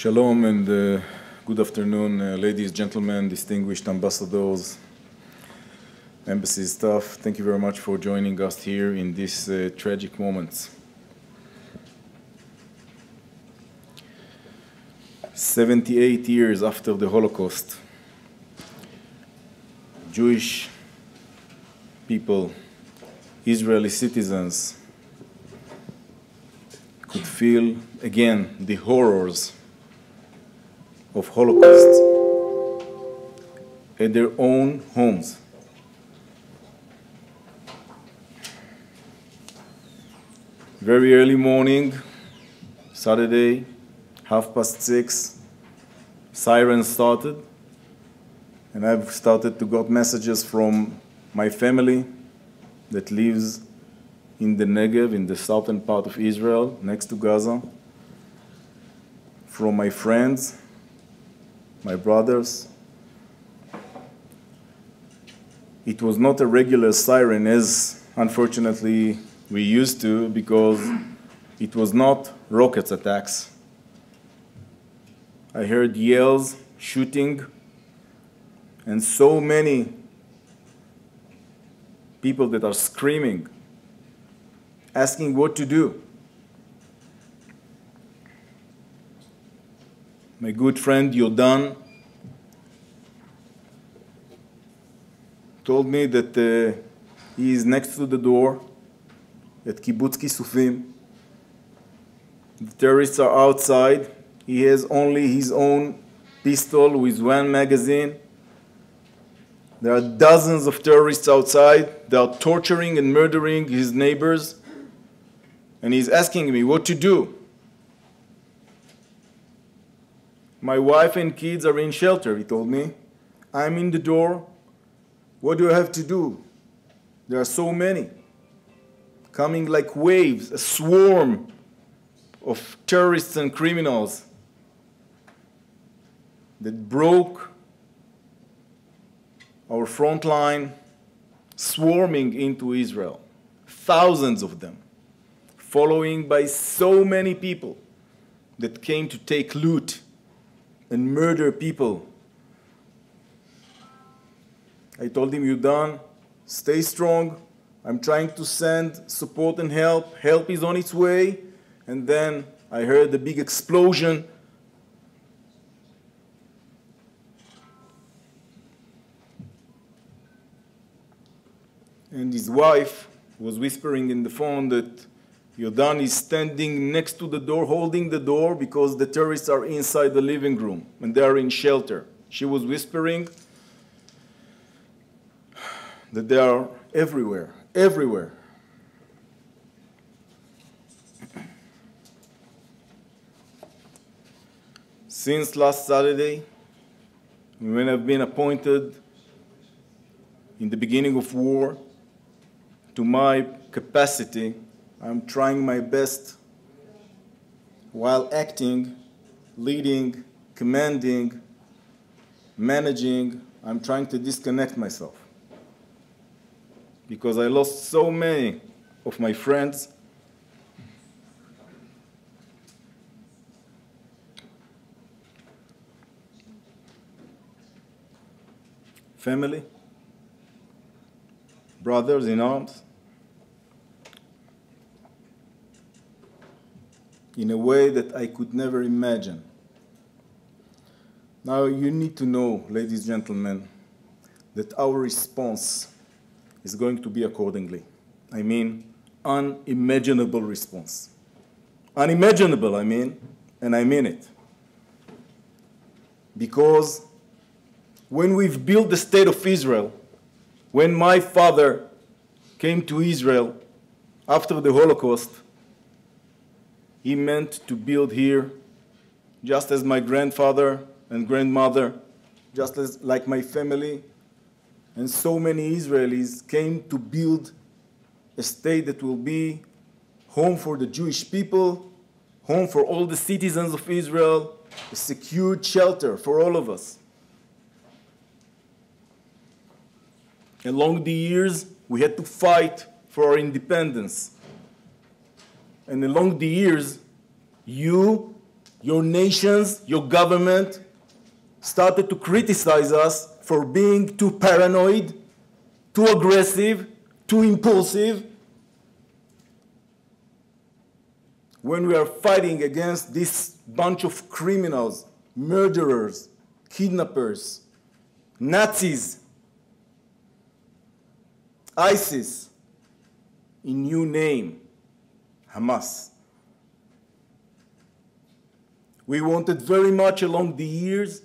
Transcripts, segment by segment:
Shalom and good afternoon, ladies, gentlemen, distinguished ambassadors, embassy staff. Thank you very much for joining us here in these tragic moments. 78 years after the Holocaust, Jewish people, Israeli citizens, could feel again the horrors of Holocaust at their own homes. Very early morning, Saturday, 6:30, sirens started, and I've started to get messages from my family that lives in the Negev, in the southern part of Israel, next to Gaza, from my friends, my brothers. It was not a regular siren as, unfortunately, we used to, because it was not rocket attacks. I heard yells, shooting, and so many people that are screaming, asking what to do. My good friend Yodan told me that he is next to the door at Kibbutz Kisufim. The terrorists are outside. He has only his own pistol with one magazine. There are dozens of terrorists outside. They are torturing and murdering his neighbors. And he's asking me what to do. My wife and kids are in shelter, he told me. I'm in the door. What do I have to do? There are so many. Coming like waves, a swarm of terrorists and criminals that broke our front line, swarming into Israel. Thousands of them, following by so many people that came to take loot and murder people. I told him, Yudan, stay strong. I'm trying to send support and help. Help is on its way. And then I heard a big explosion. And his wife was whispering in the phone that Yodan is standing next to the door, holding the door, because the terrorists are inside the living room and they are in shelter. She was whispering that they are everywhere, everywhere. Since last Saturday, when I've been appointed in the beginning of war, to my capacity, I'm trying my best while acting, leading, commanding, managing. I'm trying to disconnect myself because I lost so many of my friends. Family, brothers in arms, in a way that I could never imagine. Now you need to know, ladies and gentlemen, that our response is going to be accordingly. I mean, unimaginable response. Unimaginable, I mean, and I mean it. Because when we've built the state of Israel, when my father came to Israel after the Holocaust, he meant to build here, just as my grandfather and grandmother, just as like my family, and so many Israelis came to build a state that will be home for the Jewish people, home for all the citizens of Israel, a secured shelter for all of us. Along the years, we had to fight for our independence. And along the years, you your nations, your government started to criticize us for being too paranoid, too aggressive, too impulsive, when we are fighting against this bunch of criminals, murderers, kidnappers, Nazis, ISIS, in new name, Hamas. We wanted very much along the years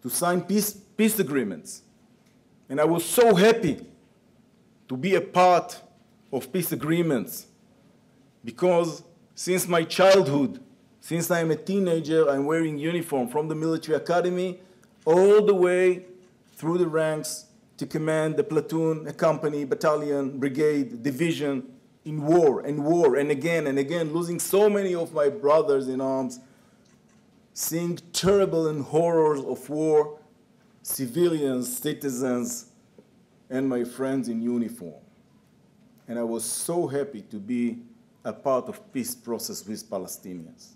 to sign peace agreements. And I was so happy to be a part of peace agreements because since my childhood, since I am a teenager, I'm wearing uniform from the military academy all the way through the ranks to command the platoon, a company, battalion, brigade, division, in war, and again, losing so many of my brothers in arms, seeing terrible and horrors of war, civilians, citizens, and my friends in uniform. And I was so happy to be a part of peace process with Palestinians.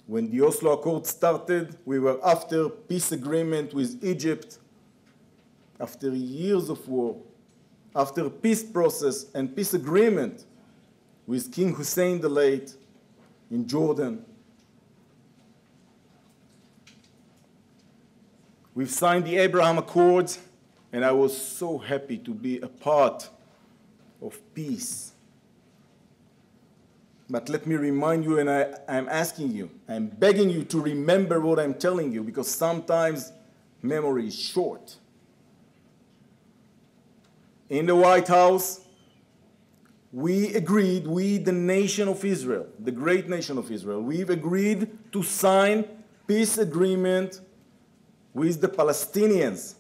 When the Oslo Accord started, we were after peace agreement with Egypt, after years of war, after peace process and peace agreement with King Hussein the Late in Jordan. We've signed the Abraham Accords, and I was so happy to be a part of peace. But let me remind you, and I'm asking you, I'm begging you to remember what I'm telling you, because sometimes memory is short. In the White House, we agreed, we, the nation of Israel, the great nation of Israel, we've agreed to sign peace agreement with the Palestinians.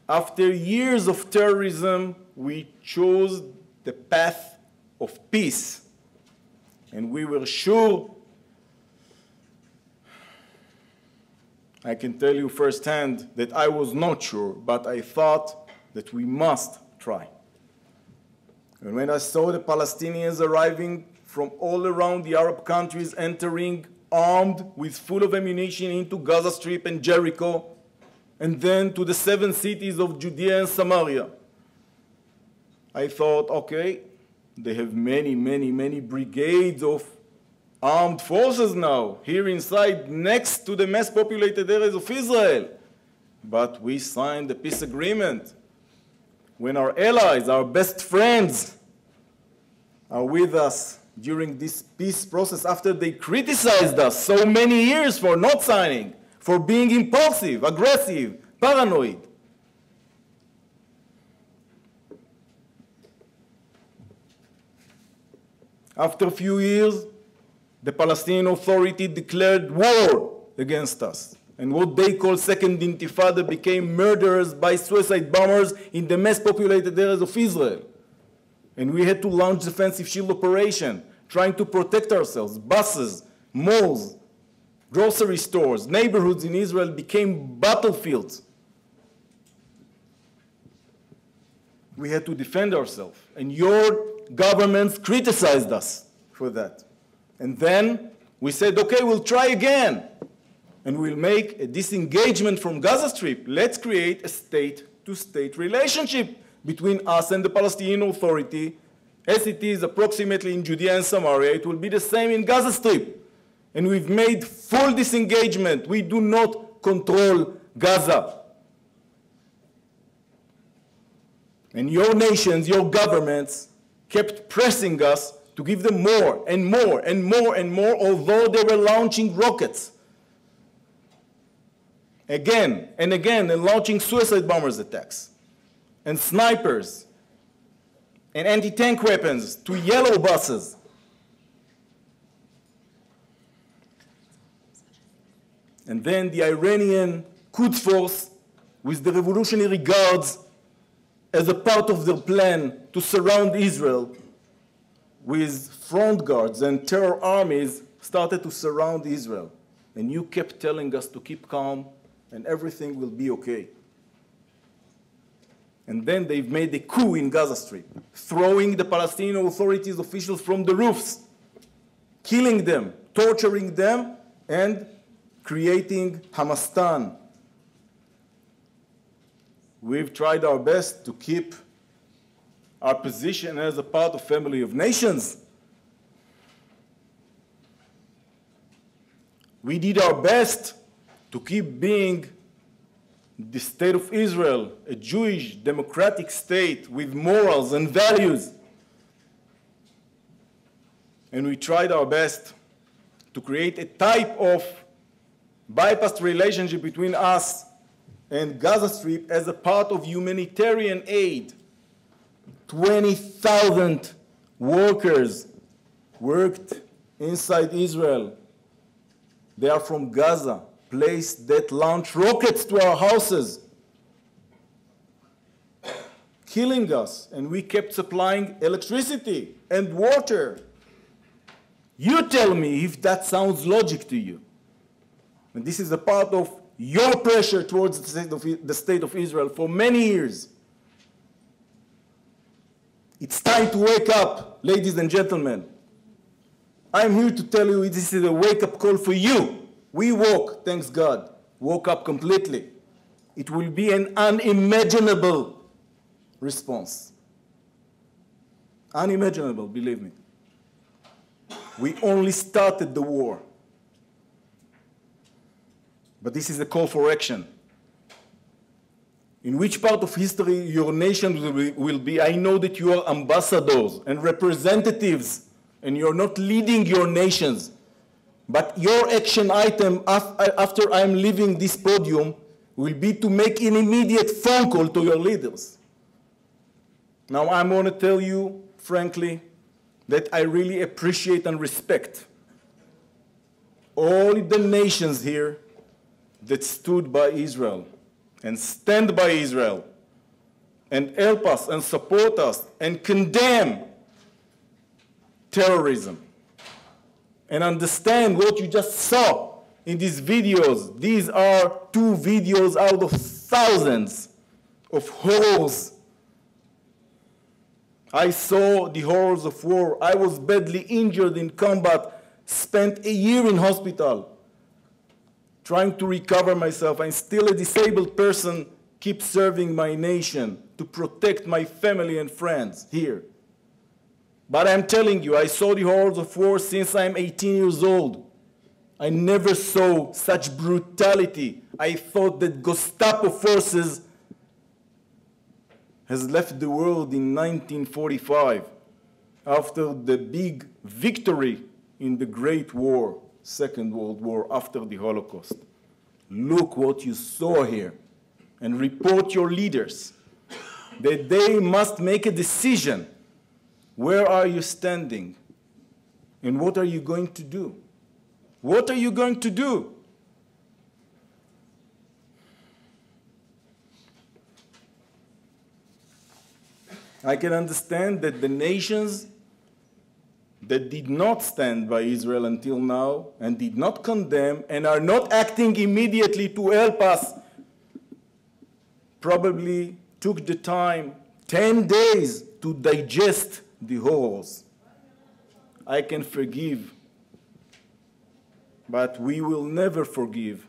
After years of terrorism, we chose the path of peace. And we were sure, I can tell you firsthand that I was not sure, but I thought that we must try. And when I saw the Palestinians arriving from all around the Arab countries, entering armed with full of ammunition into Gaza Strip and Jericho, and then to the 7 cities of Judea and Samaria, I thought, okay, they have many brigades of armed forces now here inside next to the mass populated areas of Israel. But we signed the peace agreement. When our allies, our best friends, are with us during this peace process after they criticized us so many years for not signing, for being impulsive, aggressive, paranoid. After a few years, the Palestinian Authority declared war against us. And what they call Second Intifada became murderers by suicide bombers in the mass populated areas of Israel. And we had to launch defensive shield operation, trying to protect ourselves. Buses, malls, grocery stores, neighborhoods in Israel became battlefields. We had to defend ourselves. And your governments criticized us for that. And then we said, okay, we'll try again. And we'll make a disengagement from Gaza Strip. Let's create a state-to-state relationship between us and the Palestinian Authority. As it is approximately in Judea and Samaria, it will be the same in Gaza Strip. And we've made full disengagement. We do not control Gaza. And your nations, your governments, kept pressing us to give them more and more and more and more, although they were launching rockets. Again and again, and launching suicide bombers attacks, and snipers, and anti-tank weapons to yellow buses. And then the Iranian Quds Force, with the Revolutionary Guards, as a part of their plan to surround Israel with front guards and terror armies, started to surround Israel. And you kept telling us to keep calm and everything will be okay. And then they've made a coup in Gaza Strip, throwing the Palestinian Authority's officials from the roofs. killing them, torturing them, and creating Hamastan. We've tried our best to keep our position as a part of family of nations. We did our best to keep being the state of Israel, a Jewish democratic state with morals and values. And we tried our best to create a type of bypassed relationship between us and Gaza Strip as a part of humanitarian aid. 20,000 workers worked inside Israel. They are from Gaza, place that launch rockets to our houses, killing us, and we kept supplying electricity and water. You tell me if that sounds logic to you. And this is a part of your pressure towards the state of Israel for many years. It's time to wake up, ladies and gentlemen. I'm here to tell you this is a wake-up call for you. We woke, thanks God, woke up completely. It will be an unimaginable response. Unimaginable, believe me. We only started the war. But this is a call for action. In which part of history your nation will be, I know that you are ambassadors and representatives, and you're not leading your nations. But your action item after I'm leaving this podium will be to make an immediate phone call to your leaders. Now I'm going to tell you, frankly, that I really appreciate and respect all the nations here that stood by Israel and stand by Israel and help us and support us and condemn terrorism and understand what you just saw in these videos. These are 2 videos out of thousands of horrors. I saw the horrors of war. I was badly injured in combat, spent a year in hospital trying to recover myself. I'm still a disabled person, keep serving my nation to protect my family and friends here. But I'm telling you, I saw the horrors of war since I'm 18 years old. I never saw such brutality. I thought that Gestapo forces has left the world in 1945 after the big victory in the Great War, Second World War, after the Holocaust. Look what you saw here and report your leaders that they must make a decision. Where are you standing? And what are you going to do? What are you going to do? I can understand that the nations that did not stand by Israel until now and did not condemn and are not acting immediately to help us probably took the time, 10 days, to digest the horrors. I can forgive, but we will never forgive,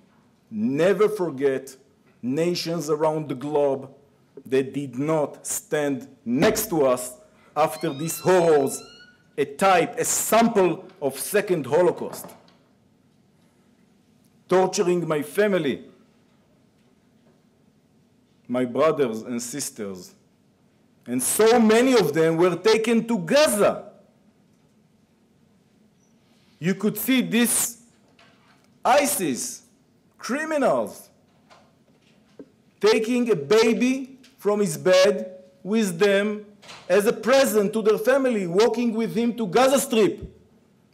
never forget nations around the globe that did not stand next to us after these horrors, a type, a sample of second Holocaust. Torturing my family, my brothers and sisters. And so many of them were taken to Gaza. You could see this ISIS criminals taking a baby from his bed with them as a present to their family, walking with him to Gaza Strip.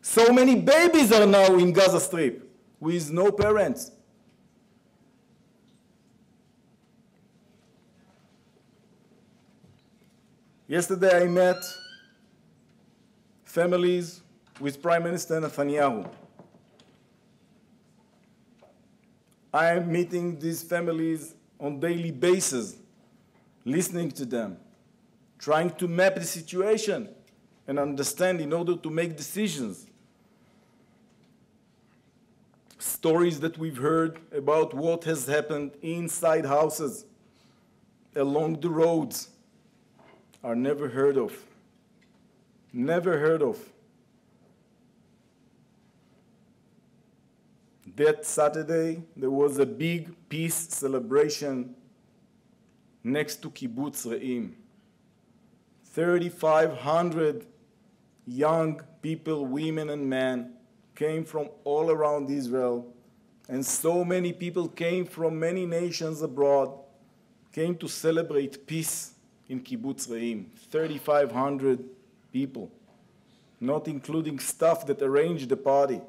So many babies are now in Gaza Strip with no parents. Yesterday I met families with Prime Minister Netanyahu. I am meeting these families on a daily basis, listening to them, trying to map the situation and understand in order to make decisions. stories that we've heard about what has happened inside houses, along the roads, are never heard of. Never heard of. That Saturday, there was a big peace celebration next to Kibbutz Re'im. 3,500 young people, women and men, came from all around Israel, and so many people came from many nations abroad, came to celebrate peace in Kibbutz Re'im. 3,500 people, not including staff that arranged the party.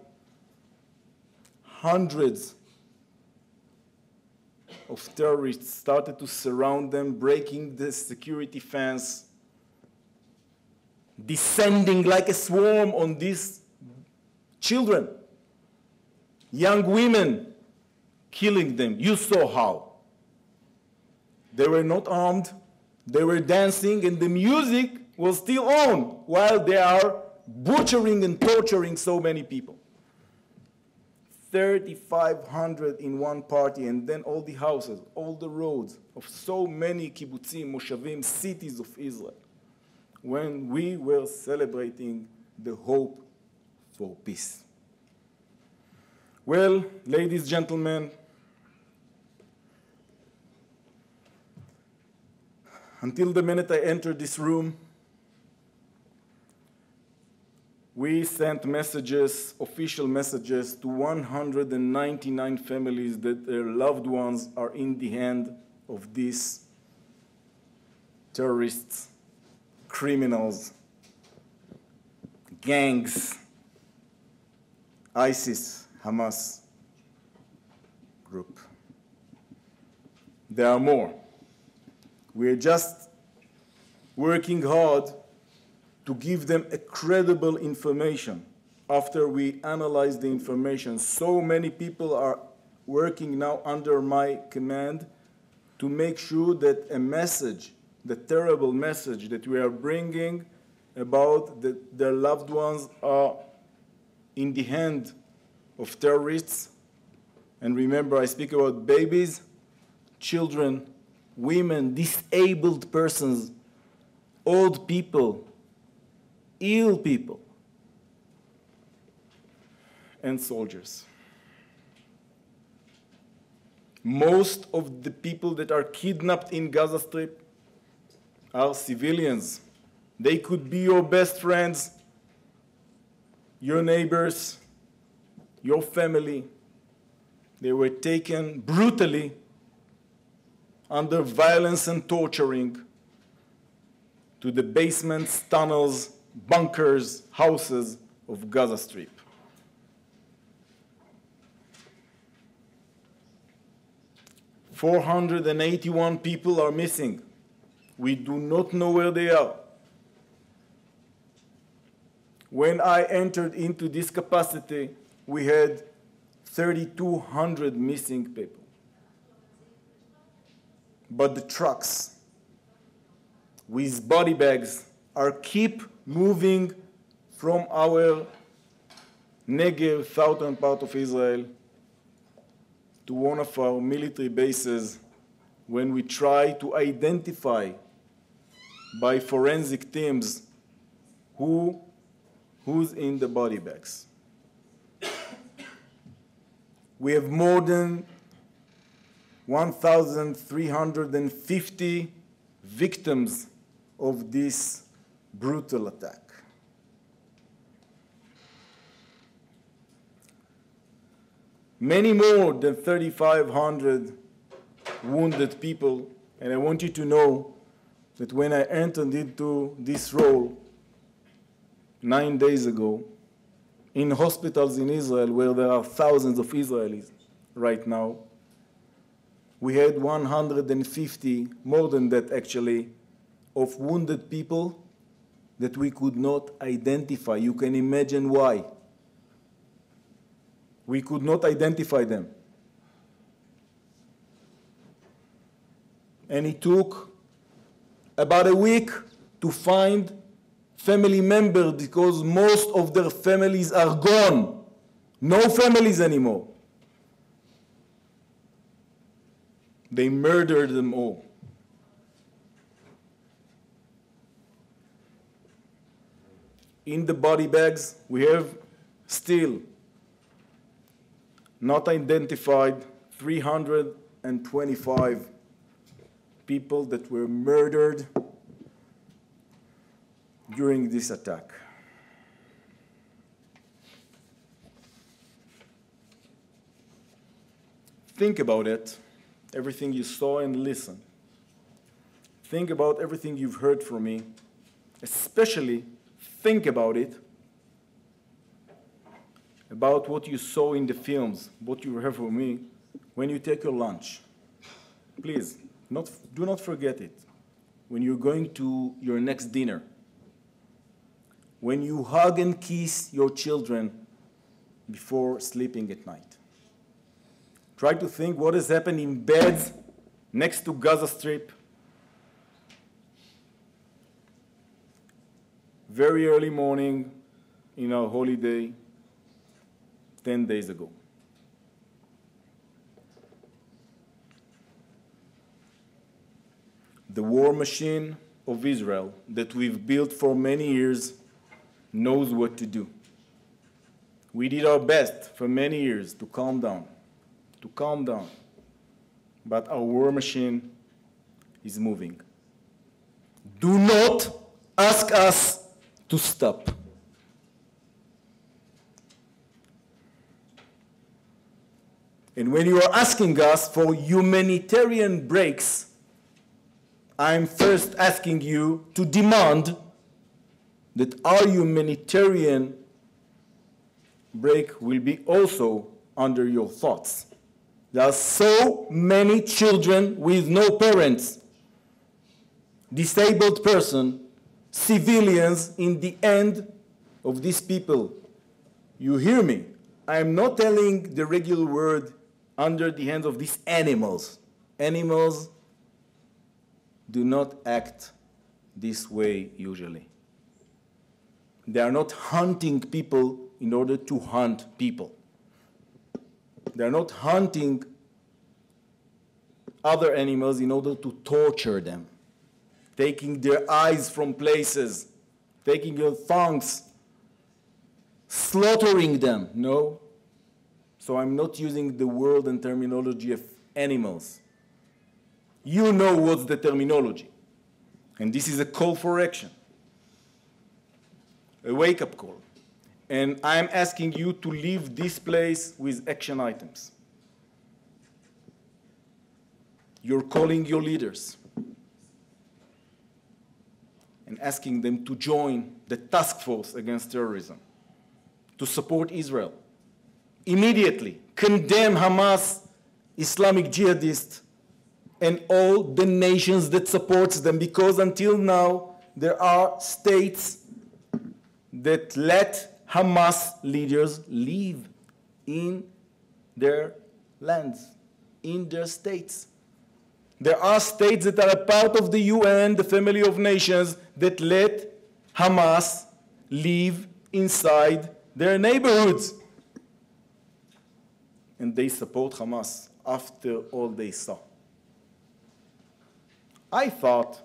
Hundreds of terrorists started to surround them, breaking the security fence, descending like a swarm on these children, young women, killing them. You saw how. They were not armed, they were dancing, and the music was still on while they are butchering and torturing so many people. 3,500 in one party, and then all the houses, all the roads of so many kibbutzim, moshavim, cities of Israel, when we were celebrating the hope for peace. Well, ladies, gentlemen, until the minute I entered this room, we sent messages, official messages, to 199 families that their loved ones are in the hand of these terrorists, criminals, gangs, ISIS, Hamas group. There are more. We are just working hard to give them a credible information. After we analyze the information, so many people are working now under my command to make sure that a message, the terrible message that we are bringing about that their loved ones are in the hand of terrorists, and remember I speak about babies, children, women, disabled persons, old people, ill people, and soldiers. Most of the people that are kidnapped in Gaza Strip are civilians. They could be your best friends, your neighbors, your family. They were taken brutally under violence and torturing to the basements, tunnels, bunkers, houses of Gaza Strip. "481 people are missing. We do not know where they are." When I entered into this capacity, we had 3,200 missing people. But the trucks with body bags are keep moving from our Negev, southern part of Israel, to one of our military bases when we try to identify by forensic teams who's in the body bags. We have more than 1,350 victims of this brutal attack. Many more than 3,500 wounded people, and I want you to know that when I entered into this role 9 days ago, in hospitals in Israel where there are thousands of Israelis right now, we had 150, more than that actually, of wounded people that we could not identify. You can imagine why. We could not identify them. And it took about a week to find family members because most of their families are gone. No families anymore. They murdered them all. In the body bags, we have still not identified 325 people that were murdered during this attack. Think about it, everything you saw and listened. Think about everything you've heard from me, especially think about it, about what you saw in the films, what you heard from me when you take your lunch. Please, do not forget it. When you're going to your next dinner, when you hug and kiss your children before sleeping at night. Try to think what has happened in beds next to Gaza Strip. Very early morning in our holiday 10 days ago. The war machine of Israel that we've built for many years knows what to do. We did our best for many years to calm down. But our war machine is moving. Do not ask us to stop. And when you are asking us for humanitarian breaks, I'm first asking you to demand that our humanitarian break will be also under your thoughts. There are so many children with no parents, disabled persons, civilians in the end of these people. You hear me? I am not telling the regular word under the hands of these animals. Animals do not act this way usually. They are not hunting people in order to hunt people. They are not hunting other animals in order to torture them, taking their eyes from places, taking their tongues, slaughtering them. No. So I'm not using the word and terminology of animals. You know what's the terminology. And this is a call for action, a wake-up call. And I'm asking you to leave this place with action items. You're calling your leaders and asking them to join the task force against terrorism, to support Israel. Immediately, condemn Hamas, Islamic jihadists, and all the nations that supports them, because until now, there are states that let Hamas leaders live in their lands, in their states. There are states that are a part of the UN, the family of nations, that let Hamas live inside their neighborhoods. And they support Hamas after all they saw. I thought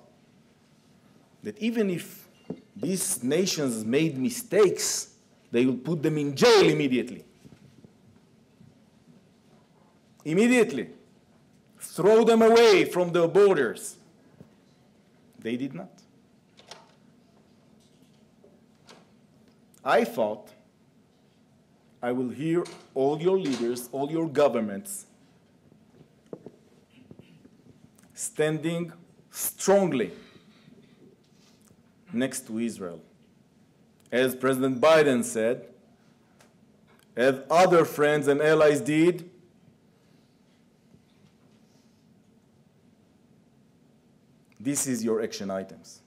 that even if these nations made mistakes, they will put them in jail immediately. Immediately. Throw them away from their borders. They did not. I thought I will hear all your leaders, all your governments standing strongly next to Israel. As President Biden said, as other friends and allies did, this is your action items.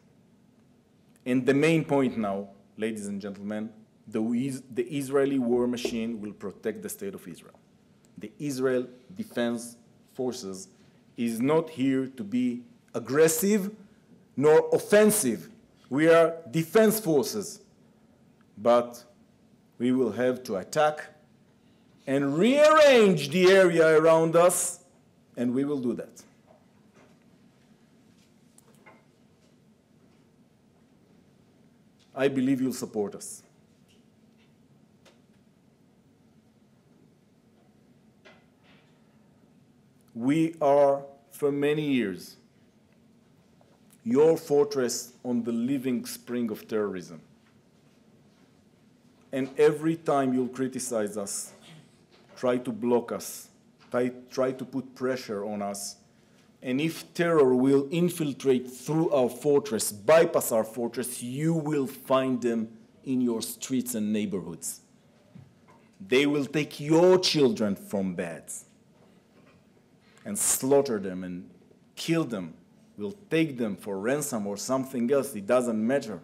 And the main point now, ladies and gentlemen, the Israeli war machine will protect the state of Israel. The Israel Defense Forces is not here to be aggressive nor offensive. We are defense forces, but we will have to attack and rearrange the area around us and we will do that. I believe you'll support us. We are, for many years, your fortress on the living spring of terrorism. And every time you'll criticize us, try to block us, try to put pressure on us, and if terror will infiltrate through our fortress, bypass our fortress, you will find them in your streets and neighborhoods. They will take your children from beds and slaughter them and kill them. Will take them for ransom or something else, it doesn't matter.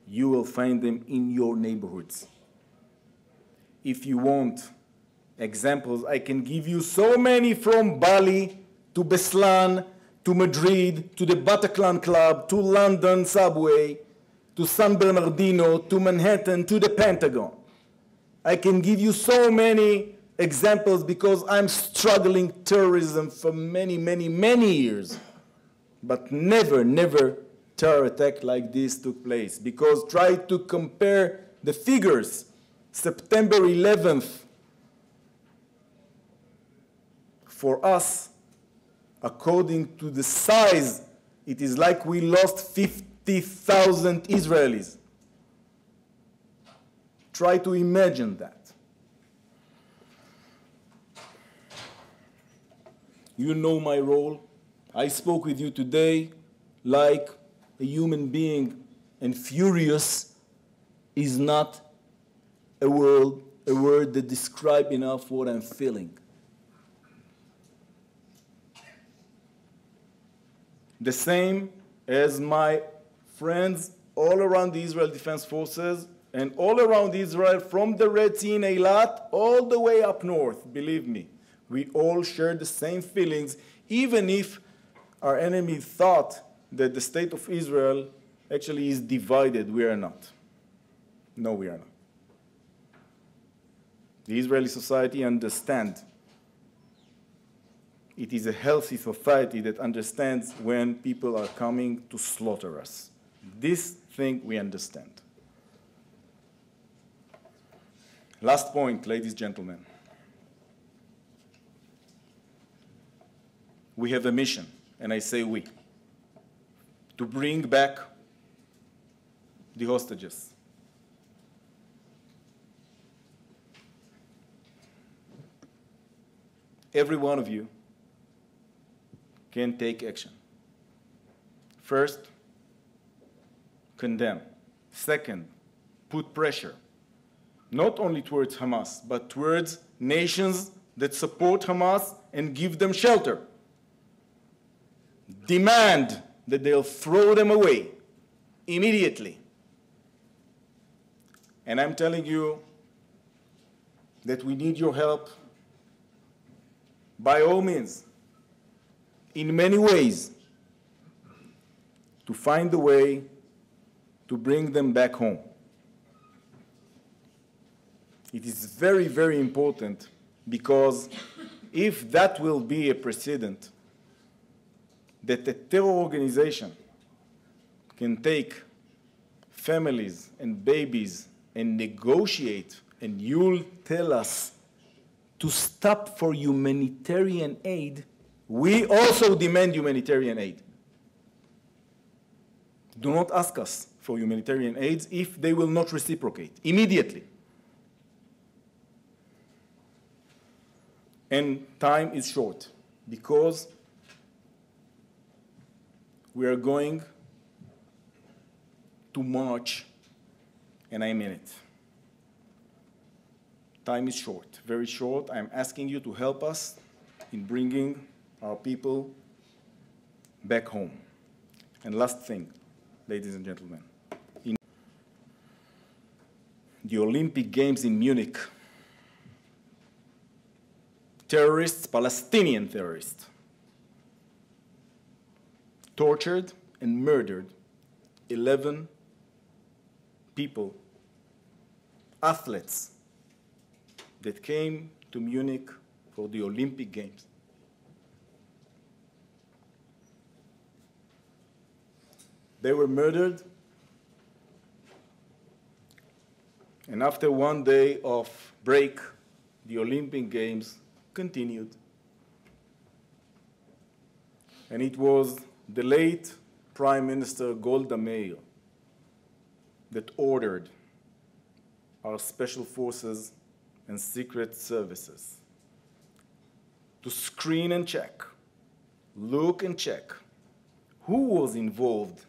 You will find them in your neighborhoods. If you want examples, I can give you so many, from Bali to Beslan, to Madrid, to the Bataclan Club, to London subway, to San Bernardino, to Manhattan, to the Pentagon. I can give you so many examples because I'm struggling terrorism for many, many, many years. But never, never terror attack like this took place. Because try to compare the figures. September 11th, for us, according to the size, it is like we lost 50,000 Israelis. Try to imagine that. You know my role. I spoke with you today like a human being, and furious is not a word that describes enough what I'm feeling. The same as my friends all around the Israel Defense Forces and all around Israel, from the Red Sea in Eilat all the way up north, believe me. We all share the same feelings, even if our enemy thought that the state of Israel actually is divided. We are not. No, we are not. The Israeli society understands. It is a healthy society that understands when people are coming to slaughter us. This thing we understand. Last point, ladies and gentlemen. We have a mission, and I say we, to bring back the hostages. Every one of you can take action. First, condemn. Second, put pressure, not only towards Hamas, but towards nations that support Hamas and give them shelter. Demand that they'll throw them away immediately. And I'm telling you that we need your help by all means, in many ways, to find a way to bring them back home. It is very, very important, because if that will be a precedent, that a terror organization can take families and babies and negotiate, and you'll tell us to stop for humanitarian aid, we also demand humanitarian aid. Do not ask us for humanitarian aid if they will not reciprocate immediately. And time is short, because we are going to march, and I mean it. Time is short, very short. I'm asking you to help us in bringing our people back home. And last thing, ladies and gentlemen, in the Olympic Games in Munich, terrorists, Palestinian terrorists, tortured and murdered 11 people, athletes, that came to Munich for the Olympic Games. They were murdered. And after one day of break, the Olympic Games continued. And it was the late Prime Minister Golda Meir that ordered our special forces and secret services to screen and check, look and check who was involved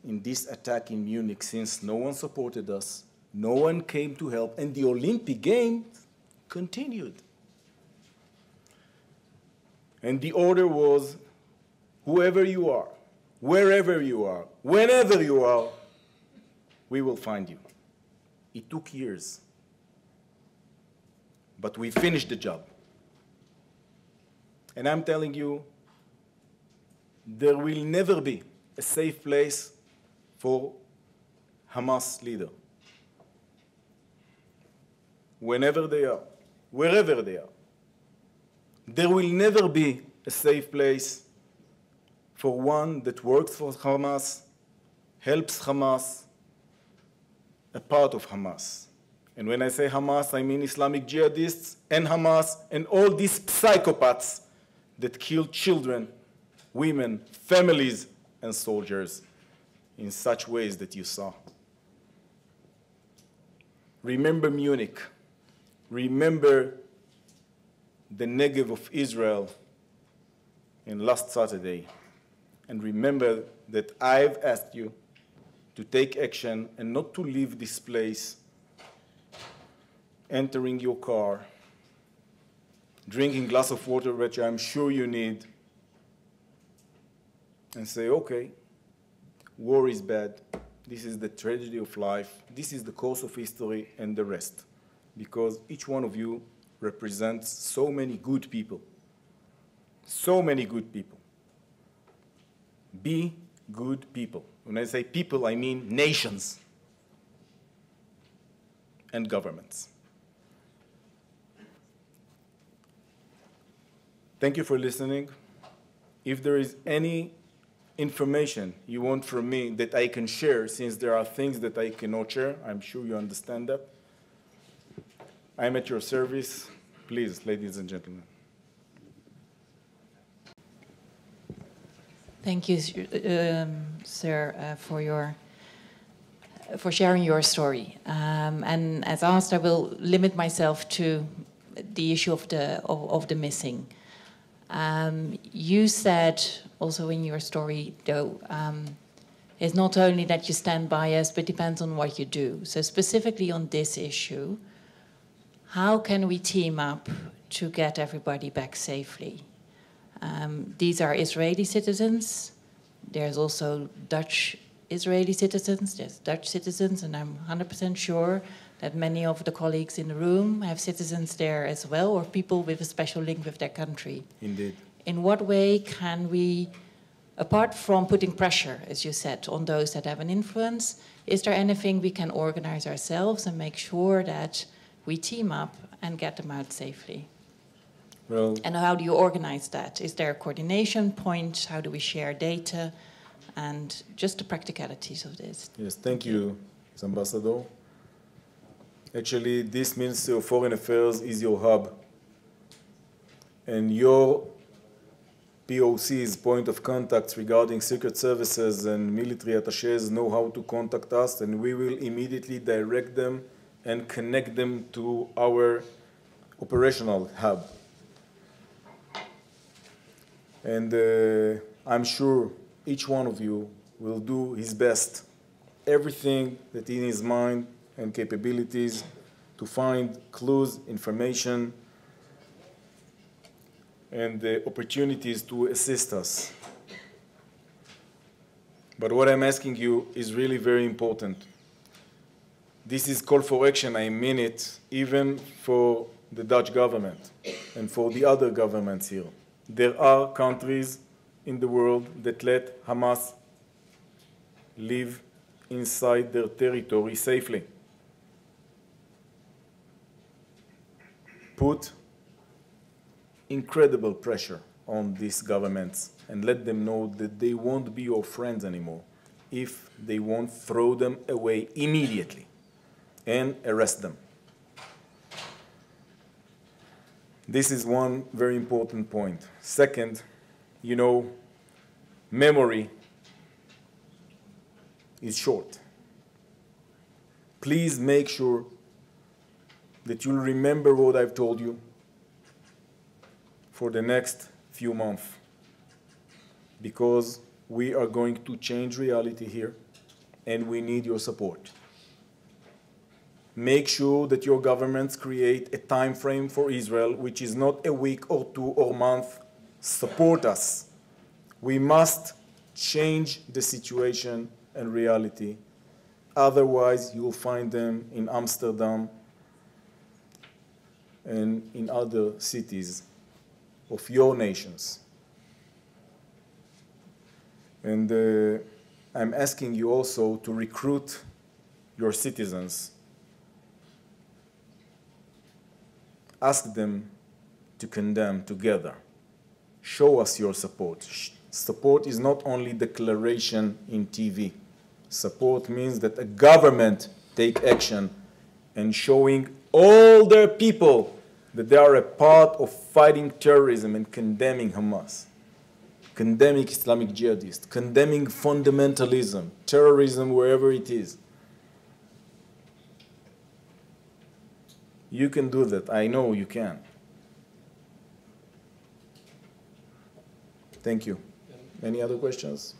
in this attack in Munich, since no one supported us, no one came to help, and the Olympic Games continued. And the order was, whoever you are, wherever you are, whenever you are, we will find you. It took years, but we finished the job. And I'm telling you, there will never be a safe place for Hamas leader. Whenever they are, wherever they are, there will never be a safe place for one that works for Hamas, helps Hamas, a part of Hamas. And when I say Hamas, I mean Islamic jihadists and Hamas and all these psychopaths that kill children, women, families, and soldiers in such ways that you saw. Remember Munich. Remember the Negev of Israel in last Saturday. And remember that I've asked you to take action and not to leave this place entering your car, drinking a glass of water, which I'm sure you need, and say, okay, war is bad. This is the tragedy of life. This is the course of history and the rest. Because each one of you represents so many good people. So many good people. Be good people. When I say people, I mean nations and governments. Thank you for listening. If there is any information you want from me that I can share, since there are things that I cannot share, I'm sure you understand that, I'm at your service. Please, ladies and gentlemen. Thank you, sir, for sharing your story. And as asked, I will limit myself to the issue of the missing. You said also in your story, though, it's not only that you stand by us, but depends on what you do. So specifically on this issue, how can we team up to get everybody back safely? These are Israeli citizens. There's also Dutch Israeli citizens. There's Dutch citizens, and I'm 100% sure that many of the colleagues in the room have citizens there as well, or people with a special link with their country. Indeed. In what way can we, apart from putting pressure, as you said, on those that have an influence, is there anything we can organize ourselves and make sure that we team up and get them out safely? Well, and how do you organize that? Is there a coordination point? How do we share data? And just the practicalities of this. Yes, thank you, Ambassador. Actually, this Ministry of Foreign Affairs is your hub. And your POC's point of contact regarding secret services and military attachés know how to contact us, and we will immediately direct them and connect them to our operational hub. And I'm sure each one of you will do his best, everything that in his mind and capabilities to find clues, information, and the opportunities to assist us. But what I'm asking you is really very important. This is call for action, I mean it, even for the Dutch government and for the other governments here. There are countries in the world that let Hamas live inside their territory safely. Put incredible pressure on these governments and let them know that they won't be your friends anymore if they won't throw them away immediately and arrest them. This is one very important point. Second, you know, memory is short. Please make sure that you'll remember what I've told you for the next few months, because we are going to change reality here and we need your support. Make sure that your governments create a time frame for Israel, which is not a week or 2 or month. Support us. We must change the situation and reality. Otherwise, you'll find them in Amsterdam and in other cities of your nations. And I'm asking you also to recruit your citizens. Ask them to condemn together. Show us your support. Support is not only declaration in TV. Support means that a government take action and showing all their people that they are a part of fighting terrorism and condemning Hamas, condemning Islamic jihadists, condemning fundamentalism, terrorism wherever it is. You can do that. I know you can. Thank you. Any other questions?